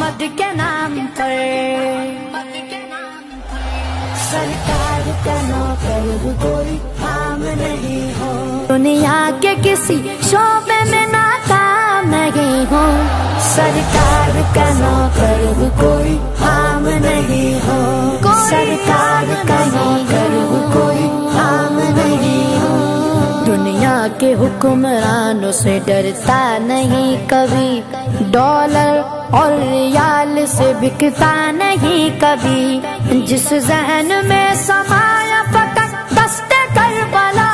محمد کے نام پر سرکار کا نوکر کوئی عام نہیں ہو، دنیا کے کسی شعبے میں ناکام نہیں ہو، سرکار کا نوکر کوئی عام نہیں ہو، سرکار کا نوکر کوئی عام نہیں ہو، دنیا کے حکمرانوں سے ڈرتا نہیں کبھی، ڈالر اور ریال سے بکتا نہیں کبھی، جس ذہن میں سمایا فقط دست کربلا،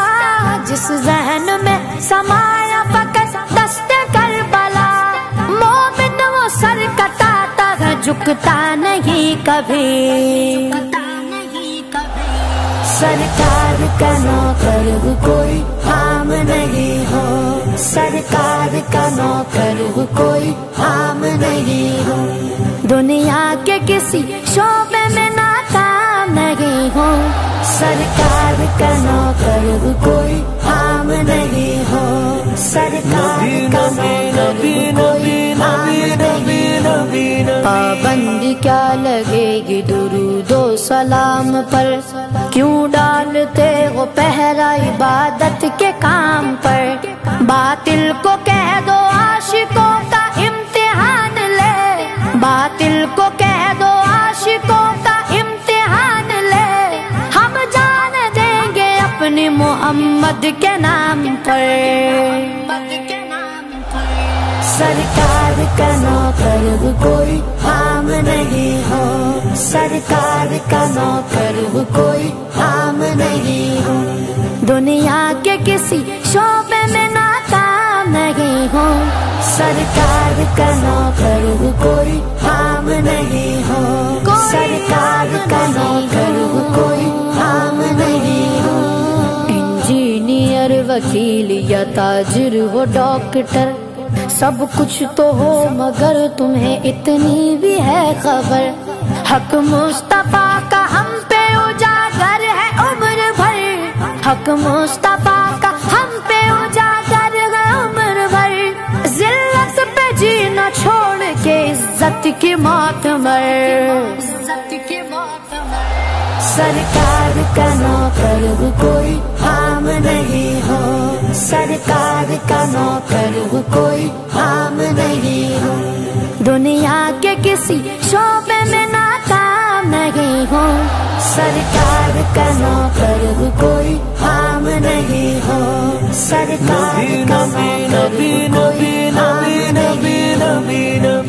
جس ذہن میں سمایا فقط دست کربلا، مومن وہ سر کٹاتا ہے جھکتا نہیں کبھی، سرکار کا نوکر کوئی عام نہیں ہو، سرکار کا نوکر کوئی عام نہیں ہو، دنیا کے کسی شعبے میں ناکام نہیں ہو، سرکار کا نوکر کوئی عام نہیں ہو، سرکار کا نوکر کوئی عام نہیں ہو، پابندی کیا لگے گی درود و سلام پر، کیوں ڈالتے وہ پہرا عبادت کے کام پر، باطل کو کہہ دو عاشقوں کا امتحان لے، باطل کو کہہ دو عاشقوں کا امتحان لے، ہم جان دیں گے اپنے محمد کے نام پر، سرکار کا نوکر کوئی عام نہیں ہو، سرکار کا نوکر کوئی عام نہیں ہو، دنیا کے کسی شعبے میں ناکام نہیں ہو، سرکار کا نوکر کوئی عام نہیں ہو، سرکار کا نوکر کوئی عام نہیں ہو، انجینئر وکیل یا تاجر ہو ڈاکٹر، سب کچھ تو ہو مگر تمہیں اتنی بھی ہے خبر، حق مصطفیٰ کا ہم پہ اجاگر ہے عمر بھر، حق مصطفیٰ کا ہم پہ اجاگر ہے عمر بھر، ذلت پہ جینا چھوڑ کے عزت کی موت مر، سرکار کا نوکر کوئی عام نہیں ہو، سرکار کا نوکر کوئی عام نہیں ہو، دنیا کے کسی شعبے میں ناکام نہیں ہو، سرکار کا نوکر کوئی عام نہیں ہو، سرکار کا نوکر کوئی عام نہیں ہو۔